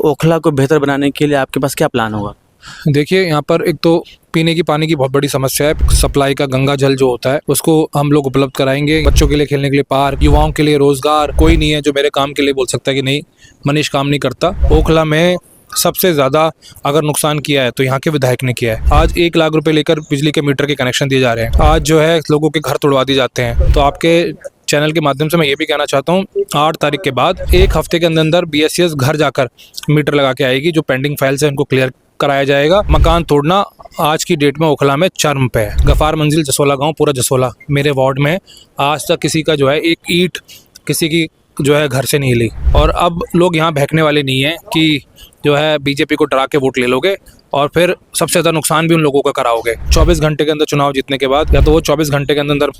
ओखला को बेहतर बनाने के लिए आपके पास क्या प्लान होगा? देखिए, यहाँ पर एक तो पीने की पानी की बहुत बड़ी समस्या है। सप्लाई का गंगा जल जो होता है उसको हम लोग उपलब्ध कराएंगे। बच्चों के लिए खेलने के लिए पार्क, युवाओं के लिए रोजगार। कोई नहीं है जो मेरे काम के लिए बोल सकता है कि नहीं, मनीष काम नहीं करता। ओखला में सबसे ज़्यादा अगर नुकसान किया है तो यहाँ के विधायक ने किया है। आज 1 लाख रुपए लेकर बिजली के मीटर के कनेक्शन दिए जा रहे हैं। आज जो है लोगों के घर तोड़वा दिए जाते हैं। तो आपके चैनल के माध्यम से मैं ये भी कहना चाहता हूँ, 8 तारीख के बाद 1 हफ्ते के अंदर BSES घर जाकर मीटर लगा के आएगी। जो पेंडिंग फाइल्स है उनको क्लियर कराया जाएगा। मकान तोड़ना आज की डेट में ओखला में चरम पे है। गफार मंजिल जसोला गांव, पूरा जसोला मेरे वार्ड में आज तक किसी का जो है एक ईंट किसी की जो है घर से नहीं ली। और अब लोग यहाँ बहकने वाले नहीं हैं कि जो है बीजेपी को डरा के वोट ले लोगे और फिर सबसे ज़्यादा नुकसान भी उन लोगों का कराओगे। 24 घंटे के अंदर चुनाव जीतने के बाद या तो वो 24 घंटे के अंदर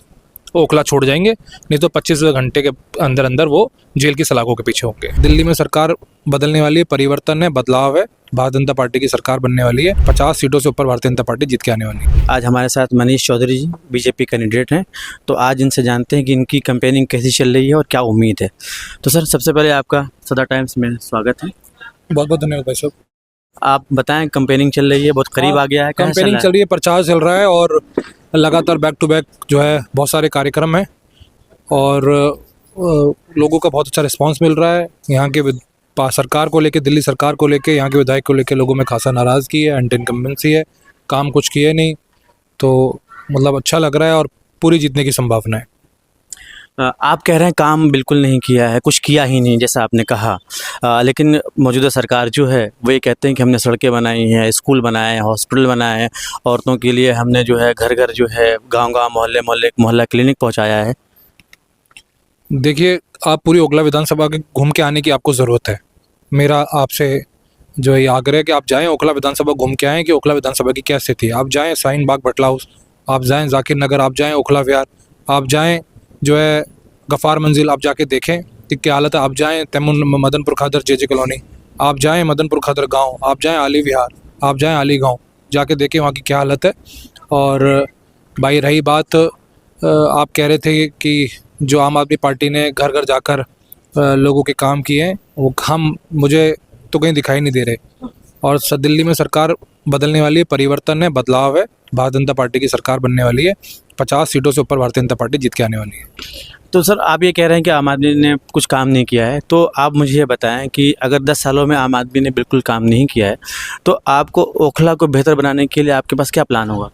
ओखला छोड़ जाएंगे, नहीं तो 25 घंटे के अंदर अंदर वो जेल की सलाखों के पीछे होंगे। दिल्ली में सरकार बदलने वाली है, परिवर्तन है, बदलाव है। भारतीय जनता पार्टी की सरकार बनने वाली है। 50 सीटों से ऊपर भारतीय जनता पार्टी जीत के आने वाली है। आज हमारे साथ मनीष चौधरी जी बीजेपी कैंडिडेट हैं, तो आज इनसे जानते हैं कि इनकी कैंपेनिंग कैसी चल रही है और क्या उम्मीद है। तो सर, सबसे पहले आपका सदा टाइम्स में स्वागत है। बहुत बहुत धन्यवाद भाई साहब। आप बताएं, कैंपेनिंग चल रही है, बहुत करीब आ गया है, कैसा कैंपेनिंग चल रही है, प्रचार चल रहा है और लगातार बैक टू बैक जो है बहुत सारे कार्यक्रम हैं और लोगों का बहुत अच्छा रिस्पांस मिल रहा है। यहाँ के सरकार को लेके, दिल्ली सरकार को लेके, यहाँ के विधायक को लेके लोगों में खासा नाराज़गी है, एंटी इनकम्बेंसी है, काम कुछ किए नहीं। तो मतलब अच्छा लग रहा है और पूरी जीतने की संभावना है। आप कह रहे हैं काम बिल्कुल नहीं किया है, कुछ किया ही नहीं जैसा आपने कहा, लेकिन मौजूदा सरकार जो है वो ये कहते हैं कि हमने सड़कें बनाई हैं, स्कूल बनाए हैं, हॉस्पिटल बनाए हैं, औरतों के लिए हमने जो है घर घर जो है गांव-गांव, मोहल्ले-मोहल्ले मोहल्ला क्लिनिक पहुंचाया है। देखिए, आप पूरी ओखला विधानसभा के घूम के आने की आपको ज़रूरत है। मेरा आपसे जो है आग्रह है कि आप जाएँ ओखला विधानसभा घूम के आएँ कि ओखला विधानसभा की क्या स्थिति है। आप जाएँ शाहीन बाग बटला हाउस, आप जाएँ जाकिर नगर, आप जाएँ ओखला विहार, आप जाएँ जो है गफ़ार मंजिल, आप जाके देखें कि क्या हालत है। आप जाएँ तैमूर मदनपुर खादर JJ कॉलोनी, आप जाएँ मदनपुर खादर गाँव, आप जाएँ आली विहार, आप जाएँ आली गाँव, जाके देखें वहाँ की क्या हालत है। और भाई रही बात, आप कह रहे थे कि जो आम आदमी पार्टी ने घर घर जाकर लोगों के काम किए हैं, वो काम मुझे तो कहीं दिखाई नहीं दे रहे। और दिल्ली में सरकार बदलने वाली है, परिवर्तन है, बदलाव है। भारतीय जनता पार्टी की सरकार बनने वाली है। 50 सीटों से ऊपर भारतीय जनता पार्टी जीत के आने वाली है। तो सर, आप ये कह रहे हैं कि आम आदमी ने कुछ काम नहीं किया है, तो आप मुझे ये बताएं कि अगर 10 सालों में आम आदमी ने बिल्कुल काम नहीं किया है, तो आपको ओखला को बेहतर बनाने के लिए आपके पास क्या प्लान होगा?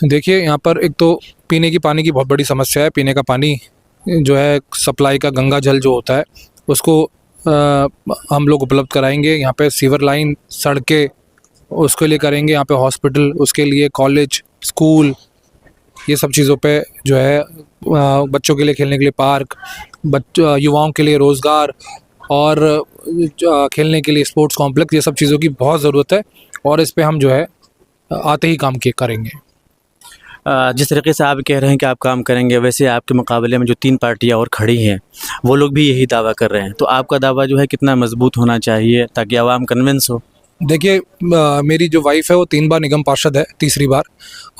देखिए, यहाँ पर एक तो पीने की पानी की बहुत बड़ी समस्या है। पीने का पानी जो है, सप्लाई का गंगा जल जो होता है उसको हम लोग उपलब्ध कराएंगे। यहाँ पे सीवर लाइन, सड़कें उसके लिए करेंगे। यहाँ पे हॉस्पिटल, उसके लिए कॉलेज, स्कूल, ये सब चीज़ों पे जो है बच्चों के लिए खेलने के लिए पार्क, युवाओं के लिए रोज़गार और खेलने के लिए स्पोर्ट्स कॉम्प्लेक्स, ये सब चीज़ों की बहुत ज़रूरत है और इस पे हम जो है आते ही काम करेंगे। जिस तरीके से आप कह रहे हैं कि आप काम करेंगे, वैसे आपके मुकाबले में जो 3 पार्टियां और खड़ी हैं वो लोग भी यही दावा कर रहे हैं, तो आपका दावा जो है कितना मजबूत होना चाहिए ताकि आवाम कन्विंस हो? देखिए, मेरी जो वाइफ है वो 3 बार निगम पार्षद है, तीसरी बार।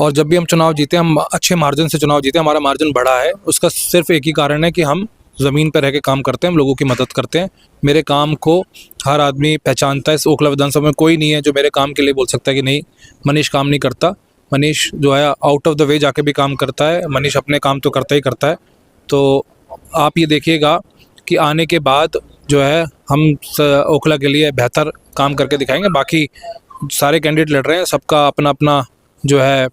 और जब भी हम चुनाव जीते, हम अच्छे मार्जिन से चुनाव जीते। हमारा मार्जिन बढ़ा है, उसका सिर्फ एक ही कारण है कि हम ज़मीन पर रह के काम करते हैं, हम लोगों की मदद करते हैं। मेरे काम को हर आदमी पहचानता है। इस ओखला विधानसभा में कोई नहीं है जो मेरे काम के लिए बोल सकता है कि नहीं, मनीष काम नहीं करता। मनीष जो है आउट ऑफ द वे जाके भी काम करता है। मनीष अपने काम तो करता ही करता है। तो आप ये देखिएगा कि आने के बाद जो है हम ओखला के लिए बेहतर काम करके दिखाएंगे। बाकी सारे कैंडिडेट लड़ रहे हैं, सबका अपना अपना जो है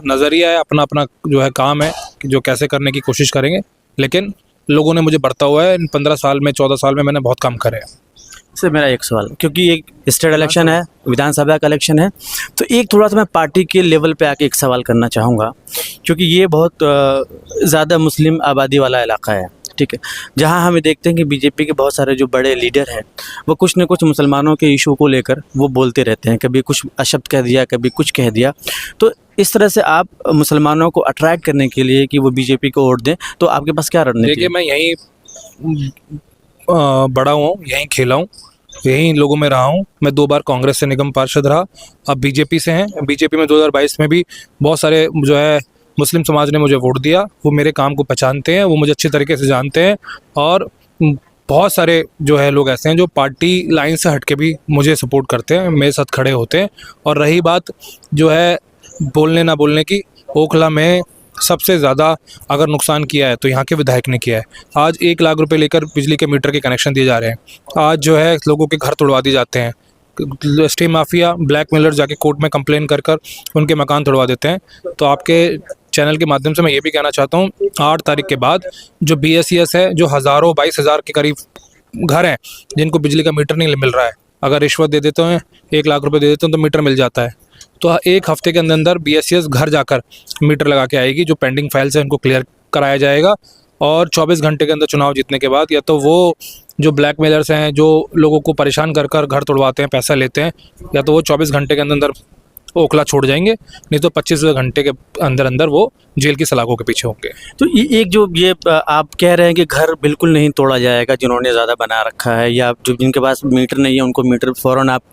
नज़रिया है, अपना अपना जो है काम है कि जो कैसे करने की कोशिश करेंगे। लेकिन लोगों ने मुझे बढ़ता हुआ है। इन 15 साल में, 14 साल में मैंने बहुत काम करे हैं। सर, मेरा एक सवाल, क्योंकि एक स्टेट इलेक्शन है, विधानसभा का इलेक्शन है, तो एक थोड़ा सा मैं पार्टी के लेवल पे आके एक सवाल करना चाहूँगा, क्योंकि ये बहुत ज़्यादा मुस्लिम आबादी वाला इलाका है, ठीक है, जहाँ हमें देखते हैं कि बीजेपी के बहुत सारे जो बड़े लीडर हैं वो कुछ न कुछ मुसलमानों के इशू को लेकर वो बोलते रहते हैं। कभी कुछ अशब्द कह दिया, कभी कुछ कह दिया। तो इस तरह से आप मुसलमानों को अट्रैक्ट करने के लिए कि वो बीजेपी को वोट दें, तो आपके पास क्या रणनीति है? देखिए, मैं यहीं बड़ा हूँ, यहीं खेला हूँ, यहीं लोगों में रहा हूँ। मैं 2 बार कांग्रेस से निगम पार्षद रहा, अब बीजेपी से हैं। बीजेपी में 2022 में भी बहुत सारे जो है मुस्लिम समाज ने मुझे वोट दिया। वो मेरे काम को पहचानते हैं, वो मुझे अच्छी तरीके से जानते हैं और बहुत सारे जो है लोग ऐसे हैं जो पार्टी लाइन से हट के भी मुझे सपोर्ट करते हैं, मेरे साथ खड़े होते हैं। और रही बात जो है बोलने ना बोलने की, ओखला में सबसे ज़्यादा अगर नुकसान किया है तो यहाँ के विधायक ने किया है। आज 1 लाख रुपए लेकर बिजली के मीटर के कनेक्शन दिए जा रहे हैं। आज जो है लोगों के घर तोड़वा दिए जाते हैं। स्टे माफिया, ब्लैक मेलर जाके कोर्ट में कंप्लेन कर कर उनके मकान तोड़वा देते हैं। तो आपके चैनल के माध्यम से मैं ये भी कहना चाहता हूँ, 8 तारीख के बाद जो BSES है, जो हज़ारों 22,000 के करीब घर हैं जिनको बिजली का मीटर नहीं मिल रहा है, अगर रिश्वत दे देते हैं, 1 लाख रुपए दे देते हैं तो मीटर मिल जाता है। तो 1 हफ्ते के अंदर BSES घर जाकर मीटर लगा के आएगी। जो पेंडिंग फाइल्स हैं उनको क्लियर कराया जाएगा और 24 घंटे के अंदर चुनाव जीतने के बाद या तो वो जो ब्लैक मेलर्स हैं, जो लोगों को परेशान कर कर घर तोड़वाते हैं, पैसा लेते हैं, या तो वो 24 घंटे के अंदर ओखला छोड़ जाएंगे, नहीं तो 25 घंटे के अंदर अंदर वो जेल की सलाखों के पीछे होंगे। तो एक जो ये आप कह रहे हैं कि घर बिल्कुल नहीं तोड़ा जाएगा जिन्होंने ज़्यादा बना रखा है, या जो जिनके पास मीटर नहीं है उनको मीटर फ़ौरन आप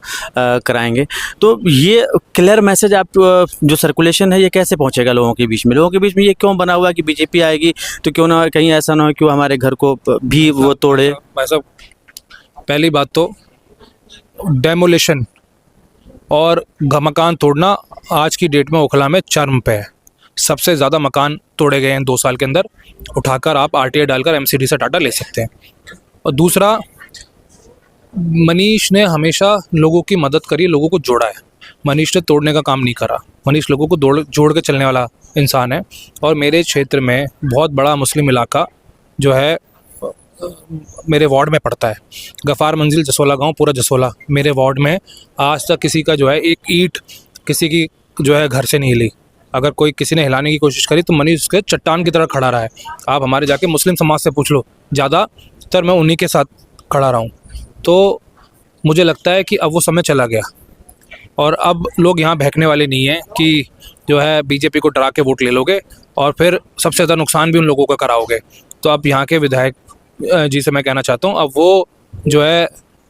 कराएंगे, तो ये क्लियर मैसेज आप जो सर्कुलेशन है ये कैसे पहुंचेगा लोगों के बीच में? लोगों के बीच में ये क्यों बना हुआ है कि बीजेपी आएगी तो क्यों ना, कहीं ऐसा ना हो कि वो हमारे घर को भी वो तोड़े? भाई साहब, पहली बात तो डेमोलिशन और मकान तोड़ना आज की डेट में ओखला में चरम पे है। सबसे ज़्यादा मकान तोड़े गए हैं 2 साल के अंदर। उठाकर आप RTI डालकर MCD से डाटा ले सकते हैं। और दूसरा, मनीष ने हमेशा लोगों की मदद करी, लोगों को जोड़ा है। मनीष ने तोड़ने का काम नहीं करा। मनीष लोगों को जोड़ के चलने वाला इंसान है। और मेरे क्षेत्र में बहुत बड़ा मुस्लिम इलाका जो है मेरे वार्ड में पड़ता है। गफ़ार मंजिल जसोला गांव, पूरा जसोला मेरे वार्ड में आज तक किसी का जो है एक ईंट किसी की जो है घर से नहीं हिली। अगर कोई किसी ने हिलाने की कोशिश करी तो मनीष उसके चट्टान की तरह खड़ा रहा है। आप हमारे जाके मुस्लिम समाज से पूछ लो, ज़्यादातर मैं उन्हीं के साथ खड़ा रहा हूँ। तो मुझे लगता है कि अब वो समय चला गया और अब लोग यहाँ बहकने वाले नहीं हैं कि जो है बीजेपी को डरा के वोट ले लोगे और फिर सबसे ज़्यादा नुकसान भी उन लोगों का कराओगे। तो अब यहाँ के विधायक जी से मैं कहना चाहता हूँ, अब वो जो है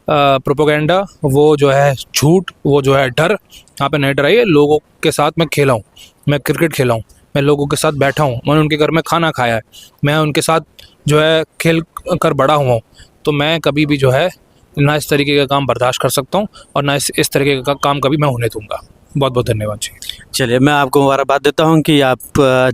प्रोपोगेंडा, वो जो है झूठ, वो जो है डर, यहाँ पे नहीं डराइए। लोगों के साथ मैं खेला हूँ, मैं क्रिकेट खेला हूँ, मैं लोगों के साथ बैठा हूँ, मैंने उनके घर में खाना खाया है, मैं उनके साथ जो है खेल कर बड़ा हुआ हूँ। तो मैं कभी भी जो है ना इस तरीके का काम बर्दाश्त कर सकता हूँ और ना इस तरीके का काम कभी मैं होने दूँगा। बहुत बहुत धन्यवाद जी। चलिए, मैं आपको मुबारकबाद देता हूं कि आप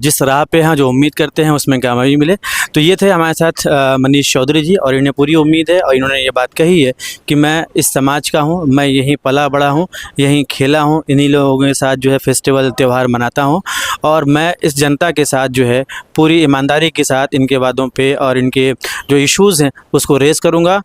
जिस राह पे हैं, जो उम्मीद करते हैं उसमें कामयाबी मिले। तो ये थे हमारे साथ मनीष चौधरी जी, और इन्हें पूरी उम्मीद है और इन्होंने ये बात कही है कि मैं इस समाज का हूं, मैं यहीं पला बड़ा हूं, यहीं खेला हूं, इन्हीं लोगों के साथ जो है फेस्टिवल त्यौहार मनाता हूं और मैं इस जनता के साथ जो है पूरी ईमानदारी के साथ इनके वादों पे और इनके जो इश्यूज़ हैं उसको रेज़ करूँगा।